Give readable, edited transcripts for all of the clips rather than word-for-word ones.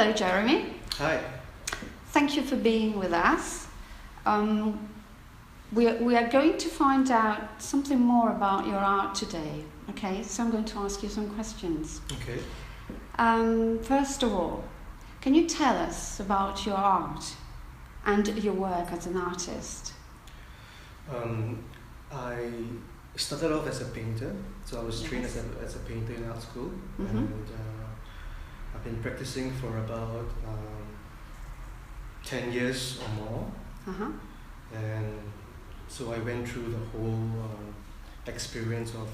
Hello, Jeremy. Hi. Thank you for being with us. We are going to find out something more about your art today. Okay, so I'm going to ask you some questions. Okay. First of all, can you tell us about your art and your work as an artist? I started off as a painter, so I was trained as a painter in art school, and I've been practicing for about 10 years or more. And so I went through the whole experience of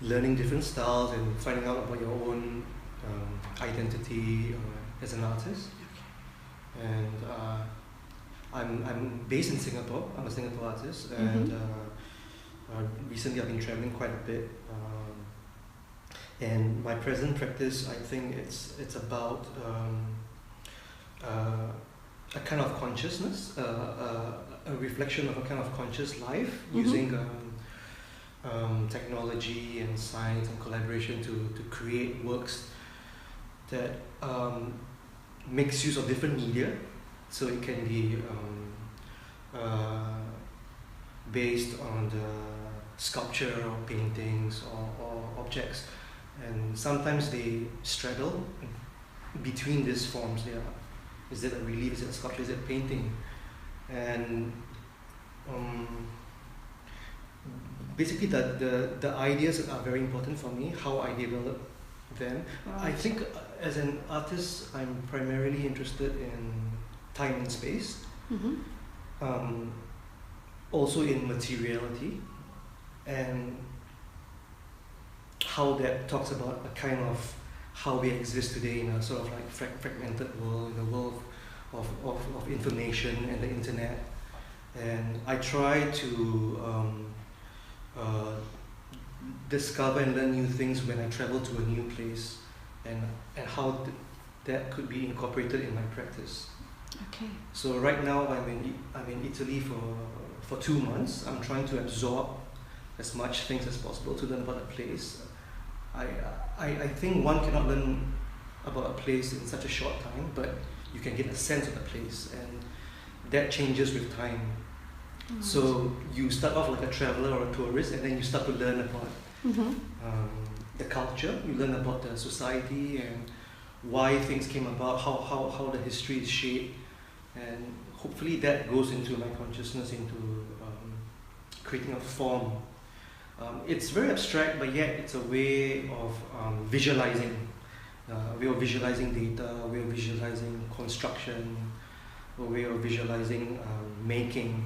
learning different styles and finding out about your own identity as an artist. And I'm based in Singapore. I'm a Singapore artist, and recently I've been traveling quite a bit. And my present practice, I think it's about a kind of consciousness, a reflection of a kind of conscious life, using technology and science and collaboration to create works that makes use of different media. So it can be based on the sculpture or paintings or objects, and sometimes they straddle between these forms. Yeah, is it a relief? Is it a sculpture? Is it a painting? And basically, the ideas are very important for me. How I develop them. Right. I think as an artist, I'm primarily interested in time and space. Also in materiality, and how that talks about a kind of how we exist today in a sort of like fragmented world, in a world of information and the internet. And I try to discover and learn new things when I travel to a new place, and how that could be incorporated in my practice. Okay. So right now I'm in Italy for 2 months. I'm trying to absorb as much things as possible to learn about a place. I think one cannot learn about a place in such a short time, but you can get a sense of the place, and that changes with time. So you start off like a traveler or a tourist, and then you start to learn about the culture. You learn about the society and why things came about, how the history is shaped, and hopefully that goes into my consciousness, into creating a form. It's very abstract, but yet it's a way of visualizing. A way of visualizing data, a way of visualizing construction, a way of visualizing making.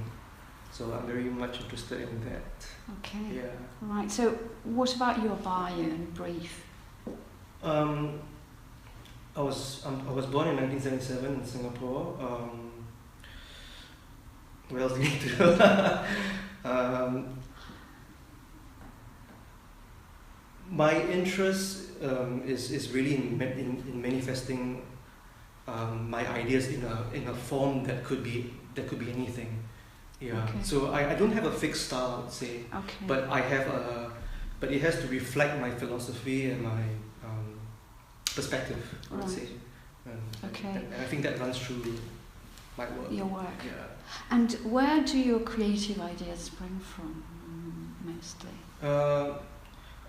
So I'm very much interested in that. Okay. Yeah. Right. So what about your bio and brief? I was born in 1977 in Singapore. What else do you need to know? My interest is really in manifesting my ideas in a form that could be anything. Yeah. Okay. So I don't have a fixed style, I would say. Okay. But but it has to reflect my philosophy and my perspective, I would say. Okay. And I think that runs through my work. Your work. Yeah. And where do your creative ideas spring from, mostly?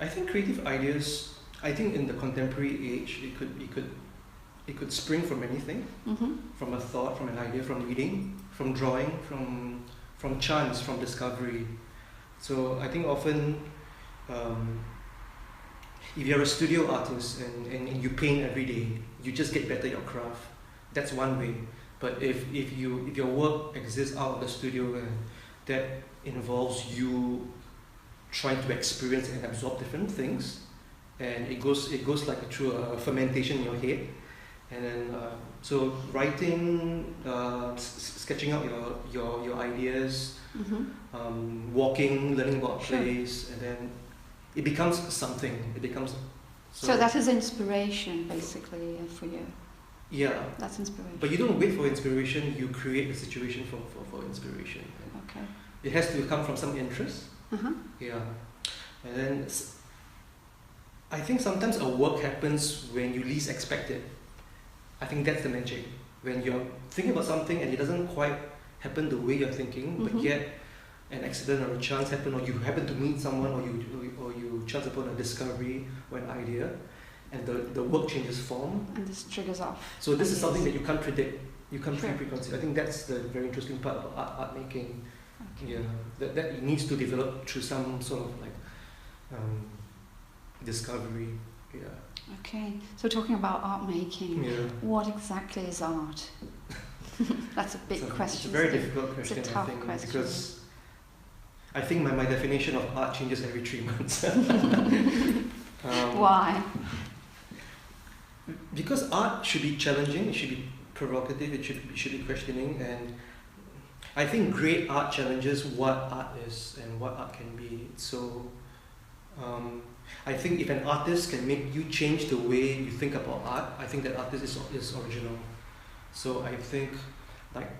I think creative ideas. I think in the contemporary age, it could spring from anything, from a thought, from an idea, from reading, from drawing, from chance, from discovery. So I think often, if you're a studio artist and you paint every day, you just get better at your craft. That's one way. But if your work exists out of the studio, and that involves you trying to experience and absorb different things, and it goes like through a fermentation in your head, and then so writing, sketching out your ideas, walking, learning about place, and then it becomes something. It becomes so that is inspiration, basically, for you. Yeah. That's inspiration. But you don't wait for inspiration. You create a situation for inspiration. Okay. It has to come from some interest. Yeah. And then I think sometimes a work happens when you least expect it. I think that's the magic. When you're thinking about something and it doesn't quite happen the way you're thinking, but yet an accident or a chance happen, or you happen to meet someone, or you chance upon a discovery or an idea, and the work changes form. And this triggers off. So this is something that you can't predict. You can't preconceive. I think that's the very interesting part about art making. Okay. Yeah, that needs to develop through some sort of like discovery. Yeah. Okay, so talking about art making, what exactly is art? That's a big question. It's a very difficult question, it's a tough I think, question. because I think my definition of art changes every 3 months. Why? Because art should be challenging, it should be provocative, it should be questioning, and I think great art challenges what art is and what art can be. So I think if an artist can make you change the way you think about art, I think that artist is original. So I think, like,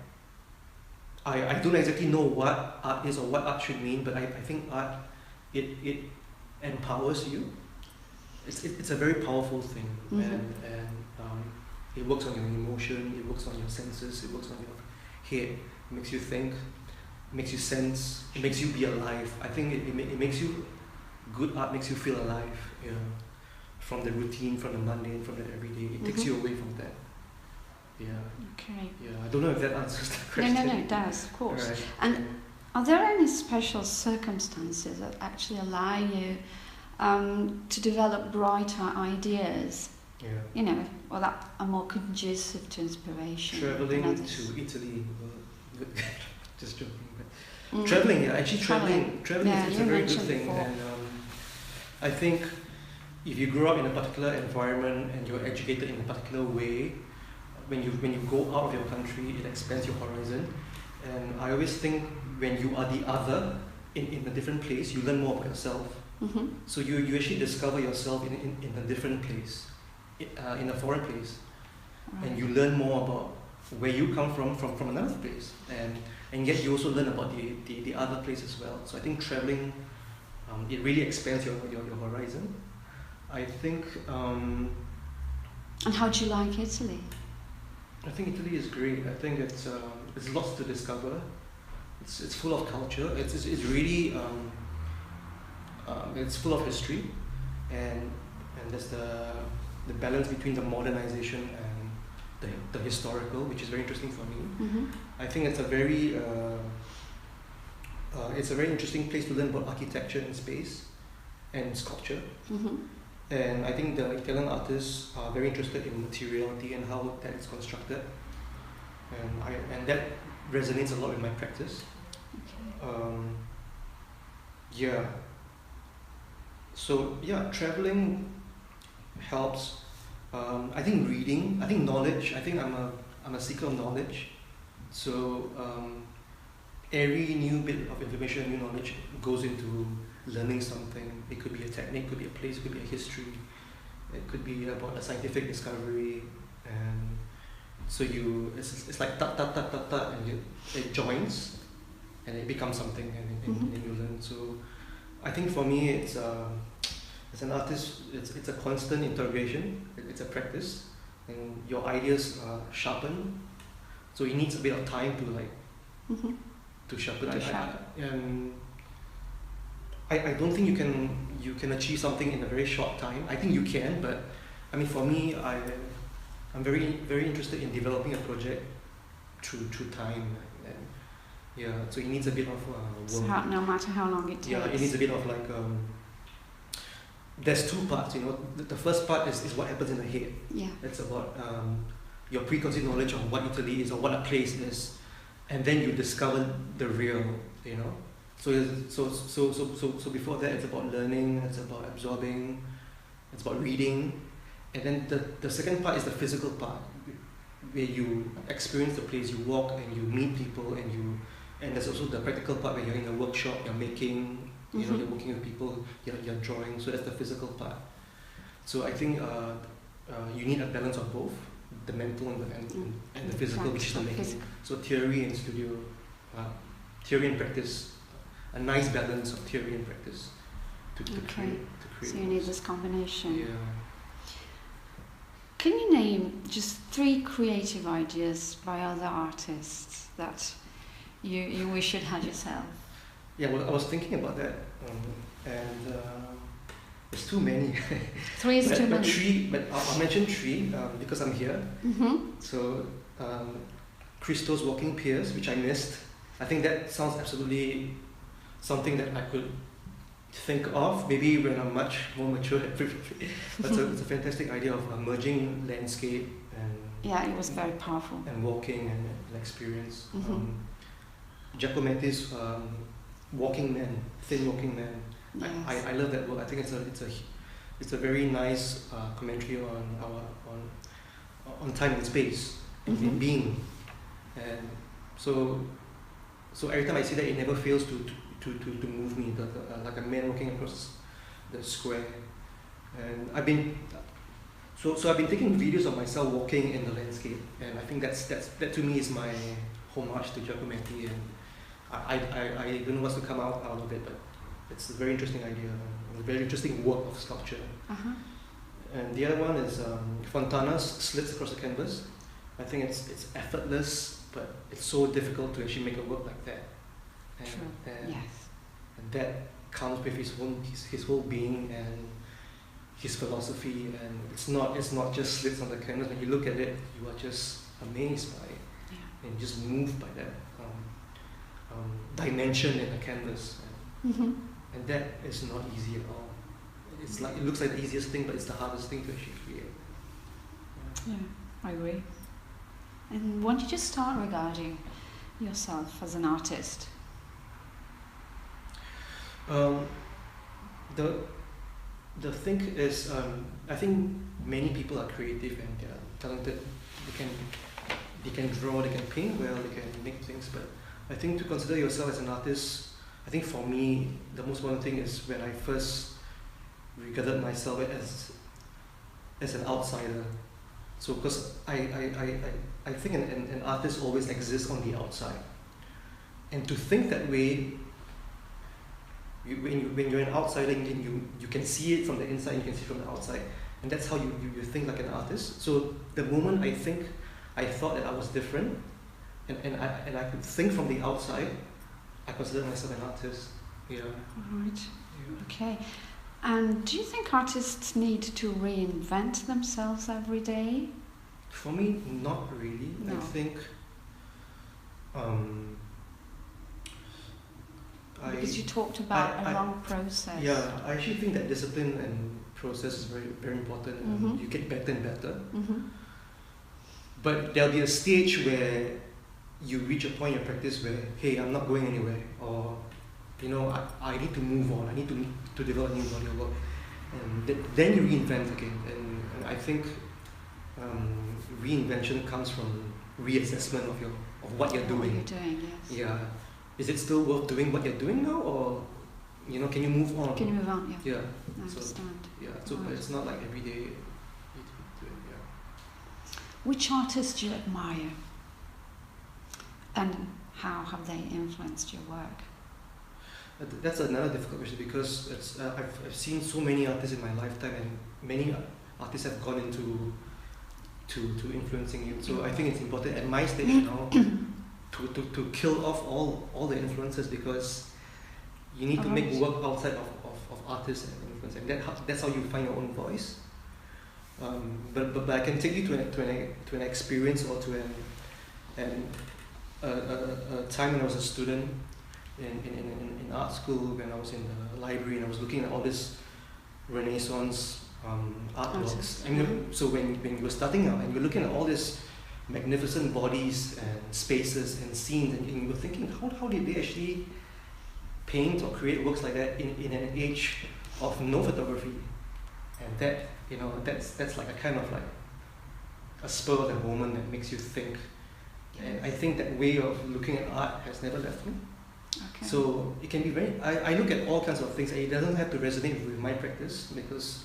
I don't exactly know what art is or what art should mean, but I think art, it empowers you. It's a very powerful thing, and it works on your emotion, it works on your senses, it works on your head, it makes you think, makes you sense, it makes you be alive. I think it makes you, good art makes you feel alive, from the routine, from the mundane, from the everyday. It takes you away from that. Yeah. Okay. Yeah. I don't know if that answers the question. No, it does, of course. Right. And are there any special circumstances that actually allow you to develop brighter ideas? Yeah. You know, or that are more conducive to inspiration. Traveling to Italy. Just joking. But traveling, actually traveling is a very good thing. Before. And I think if you grow up in a particular environment and you're educated in a particular way, when you go out of your country, it expands your horizon. And I always think when you are the other in a different place, you learn more about yourself. So you actually discover yourself in a different place, in a foreign place, and you learn more about where you come from another place, and yet you also learn about the other place as well. So I think traveling, it really expands your horizon. I think. And how do you like Italy? I think Italy is great. I think it's lots to discover. It's full of culture. It's really it's full of history, and there's the balance between the modernization and the historical, which is very interesting for me. I think it's a very interesting place to learn about architecture and space and sculpture. And I think the Italian artists are very interested in materiality and how that is constructed, and that resonates a lot with my practice. Yeah. So yeah, traveling helps. I think reading, I think knowledge. I think I'm a seeker of knowledge. So every new bit of information, new knowledge goes into learning something. It could be a technique, could be a place, could be a history. It could be about a scientific discovery, and so it's like ta ta ta ta ta, and it joins, and it becomes something, and you learn. So I think for me, it's as an artist, it's a constant interrogation. It's a practice, and your ideas are sharpened. So it needs a bit of time to to sharpen. I don't think you can achieve something in a very short time. I think you can, but I mean, for me, I'm very very interested in developing a project through time, and yeah. So it needs a bit of work. So no matter how long it takes. Yeah, it needs a bit of like. There's two parts, The first part is what happens in the head. Yeah. It's about your preconceived knowledge of what Italy is or what a place is, and then you discover the real, So before that, it's about learning, it's about absorbing, it's about reading, and then the second part is the physical part, where you experience the place, you walk and you meet people, and there's also the practical part where you're in a workshop, you're making, you're working with people, you're drawing. So that's the physical part. So I think you need a balance of both, the mental and the physical, which is the making. So theory and studio, theory and practice. A nice balance of theory and practice. to create. So you need this combination. Yeah. Can you name just 3 creative ideas by other artists that you wish you'd had yourself? Yeah, well, I was thinking about that, and there's too many. 3 is too many. 3, but I'll mention 3 because I'm here. Mm-hmm. So, Christo's Walking Piers, which I missed. I think that sounds absolutely something that I could think of, maybe when I'm much more mature. But it's a fantastic idea of merging landscape and Yeah, it was very powerful. and walking and an experience. Mm-hmm. Giacometti's Walking Man, Thin Walking Man. Yes. I love that work. I think it's a very nice commentary on time and space, Mm-hmm. in being, and so every time I see that, it never fails to move me. Like a man walking across the square, and I've been taking videos of myself walking in the landscape, and I think that to me is my homage to Giacometti, and I don't know what's to come out of it, but it's a very interesting idea, a very interesting work of sculpture. Uh-huh. And the other one is Fontana's Slits Across the Canvas. I think it's effortless, but it's so difficult to actually make a work like that. And, True. and, Yes. and that comes with his whole being and his philosophy. And it's not just slits on the canvas. When you look at it, you are just amazed by it, Yeah. and just moved by that dimension in the canvas. Mm-hmm. And that is not easy at all. It looks like the easiest thing, but it's the hardest thing to actually create. Yeah, I agree. And when did you start regarding yourself as an artist? The thing is, I think many people are creative and they're talented. They can draw, they can paint well, they can make things. But I think to consider yourself as an artist, I think for me, the most important thing is when I first regarded myself as an outsider. So because I think an artist always exists on the outside, and to think that way, when you're an outsider, you can see it from the inside, you can see it from the outside, and that's how you think like an artist. So the moment I thought that I was different, and I could think from the outside, I consider myself an artist. Yeah. All right. Yeah. Okay. And do you think artists need to reinvent themselves every day? For me, not really. No. I think Because you talked about a I- long process. Yeah, I actually think that discipline and process is very, very important, and Mhm. you get better and better. Mm-hmm. But there'll be a stage where you reach a point in your practice where, hey, I'm not going anywhere, or I need to move on. I need to develop a new body of work, and then you reinvent again. And I think reinvention comes from reassessment of what you're doing. What you're doing, yes. Yeah, is it still worth doing what you're doing now, or can you move on? Can you move on? Yeah. Yeah. I So, understand. yeah. So, but Right. it's not like every day you need to do it. Yeah. Which artists do you admire? And how have they influenced your work? That's another difficult question because I've seen so many artists in my lifetime, and many artists have gone into influencing you. So I think it's important at my stage now to kill off all the influences, because you need to make Alright. work outside of artists and influence, and that's how you find your own voice. But I can take you to an experience or to a time when I was a student in art school, when I was in the library and I was looking at all this Renaissance artworks. So when you were starting out and you're looking at all these magnificent bodies and spaces and scenes, and you were thinking, how did they actually paint or create works like that in an age of no photography? And that that's like a kind of like a spur of the moment that makes you think. And I think that way of looking at art has never left me. Okay. So it can be very. I look at all kinds of things, and it doesn't have to resonate with my practice, because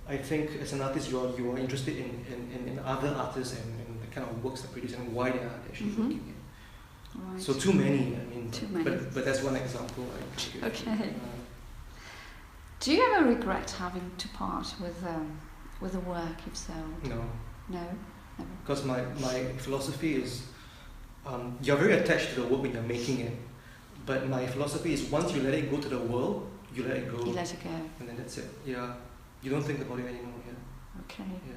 I think as an artist you are interested in other artists and the kind of works they produce and why they are actually Mhm. working. Right. So too many. I mean, Too many. But that's one example. I can give. Okay. Do you ever regret having to part with the work you've sold? No. No? Never? Because my philosophy is, you're very attached to the work when you're making it. But my philosophy is once you let it go to the world, you let it go. You let it go. And then that's it. Yeah. You don't think about it anymore. Yeah. Okay. Yeah.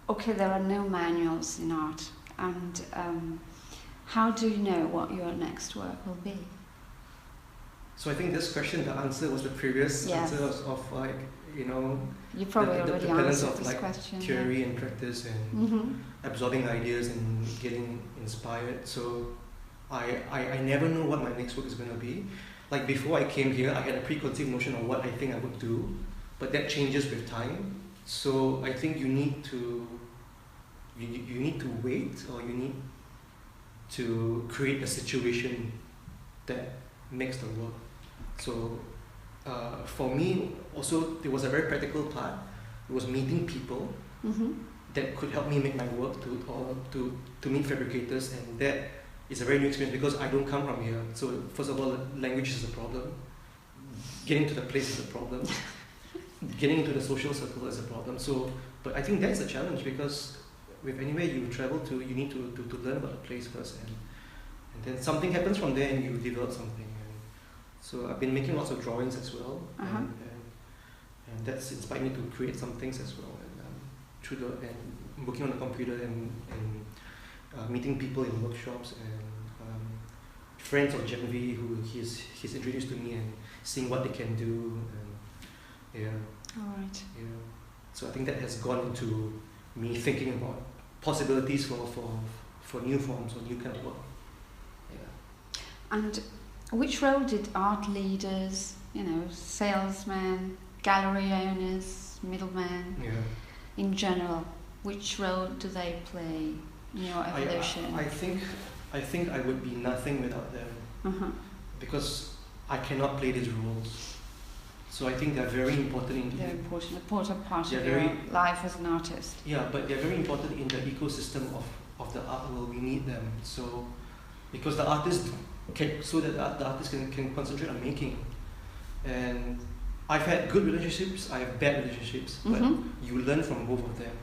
Okay, there are no manuals in art. And how do you know what your next work will be? So I think this question, the answer was the previous Yes. answer of like, you know, You probably the already balance answered of this like question. theory and practice and Mm-hmm. absorbing ideas and getting inspired. So I never know what my next work is going to be. Like before I came here, I had a preconceived notion of what I think I would do, but that changes with time. So I think you need to wait, or you need to create a situation that makes the work. So for me, also there was a very practical part. It was meeting people Mm-hmm. that could help me make my work to meet fabricators, and that is a very new experience because I don't come from here. So first of all, language is a problem. Getting to the place is a problem. Getting into the social circle is a problem. So, but I think that's a challenge because with anywhere you travel to, you need to learn about the place first, and then something happens from there, and you develop something. And so I've been making lots of drawings as well, Uh-huh. and that's inspired me to create some things as well. And working on the computer and meeting people in workshops and friends of Jeremy who he's introduced to me, and seeing what they can do, and yeah. All right. Yeah. So I think that has gone into me thinking about possibilities for new forms or new kind of work. Yeah. And which role did art leaders, salesmen, gallery owners, middlemen, Yeah. in general, which role do they play in your evolution? I think I would be nothing without them, Uh-huh. because I cannot play these roles. So I think they're very important They're important part They're of your very- life as an artist. Yeah, but they're very important in the ecosystem of the art world. We need them. So because the artist the artist can concentrate on making. And I've had good relationships, I have bad relationships, but Mhm. you learn from both of them.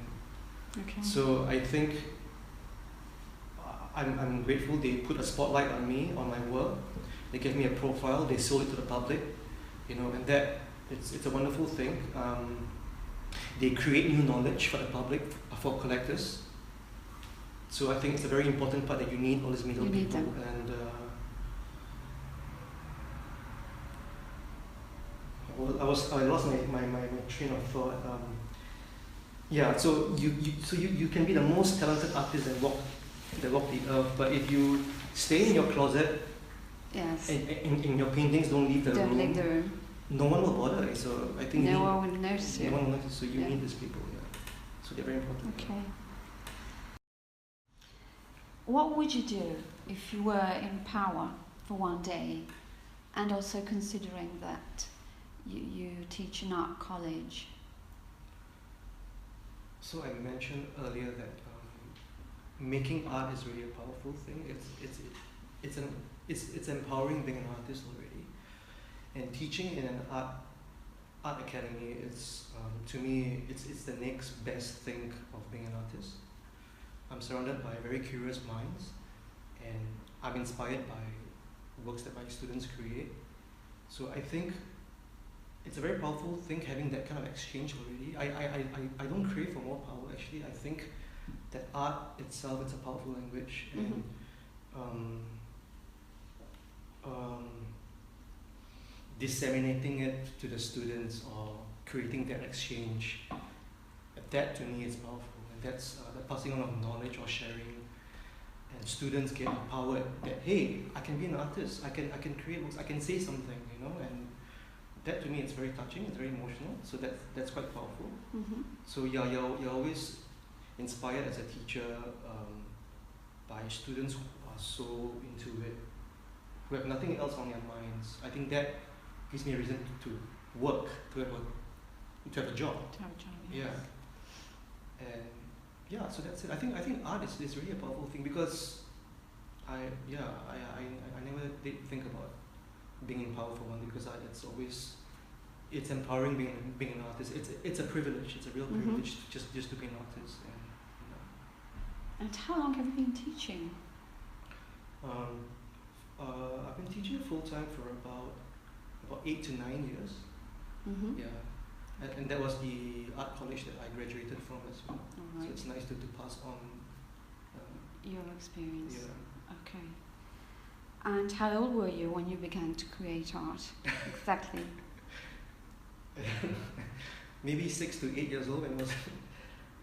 Okay. So I think I'm grateful they put a spotlight on me, on my work. They gave me a profile, they sold it to the public, and that it's a wonderful thing. They create new knowledge for the public, for collectors. So I think it's a very important part that you need all these middle You need people. them. And I lost my train of thought. Yeah, so you can be the most talented artist that walk the earth, but if you stay in your closet, Yes. in your paintings, don't leave the Don't room, leave the room. no one will bother. So I think No one will notice no you. one will notice. So you Yeah. need these people. Yeah. So they're very important. Okay. What would you do if you were in power for one day, and also considering that you teach in art college? So I mentioned earlier that making art is really a powerful thing. It's empowering being an artist already, and teaching in an art academy is to me it's the next best thing of being an artist. I'm surrounded by very curious minds, and I'm inspired by works that my students create. So I think it's a very powerful thing having that kind of exchange already. I don't crave for more power actually. I think that art itself is a powerful language, and disseminating it to the students or creating that exchange, that to me is powerful. And that's the passing on of knowledge or sharing, and students get empowered that hey, I can be an artist, I can create books, I can say something, and that to me is very touching, it's very emotional. So that's quite powerful. Mm-hmm. So yeah, you're always inspired as a teacher by students who are so into it, who have nothing else on their minds. I think that gives me a reason to work, to have a job. To have a job, Yeah. yes. And yeah, so that's it. I think art is really a powerful thing because I never did think about being in power for one, because it's always it's empowering being an artist. It's a privilege. It's a real privilege to just to be an artist. And, And how long have you been teaching? I've been teaching full time for about 8 to 9 years. Yeah, and that was the art college that I graduated from as well. All right. So it's nice to pass on your experience. Yeah. Okay. And how old were you when you began to create art? Exactly. Maybe 6 to 8 years old. When I was,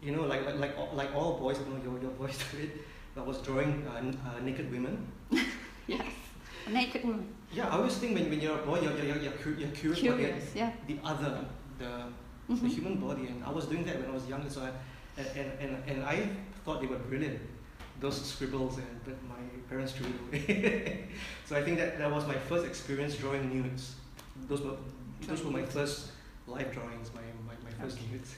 you know, like all boys, you know, your boys do it. I was drawing naked women. Yes, a naked woman. Yeah, I always think when you're a boy, you're curious about the other, the human body, and I was doing that when I was younger. So I thought they were brilliant, those scribbles, but my parents threw it away. So I think that was my first experience drawing nudes. Those were my first live drawings, my first nudes.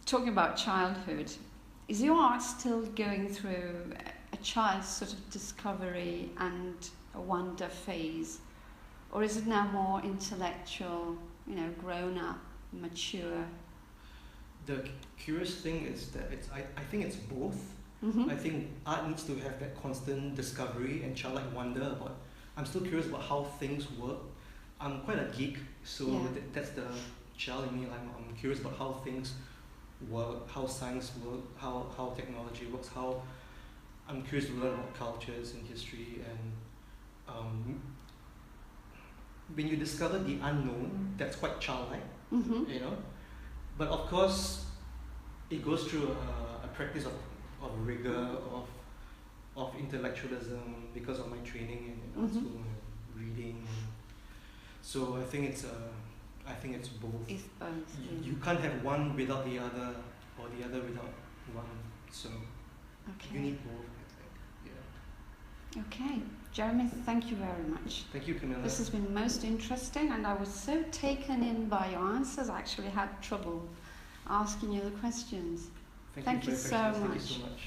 Talking about childhood, is your art still going through a child's sort of discovery and a wonder phase, or is it now more intellectual, you know, grown up, mature? The curious thing is that I think it's both. I think art needs to have that constant discovery and childlike wonder about. I'm still curious about how things work. I'm quite a geek, so that's the child in me. I'm curious about how things work, how science works, how technology works, how I'm curious to learn about cultures and history, and when you discover the unknown, that's quite childlike, you know. But of course, it goes through a practice of rigor, of intellectualism because of my training in art school and reading. So I think it's both. It's both. You can't have one without the other, or the other without one. So you need both, I think. Yeah. Okay, Jeremy, thank you very much. Thank you, Camilla. This has been most interesting, and I was so taken in by your answers. I actually had trouble asking you the questions. Thank you so much. Thank you so much.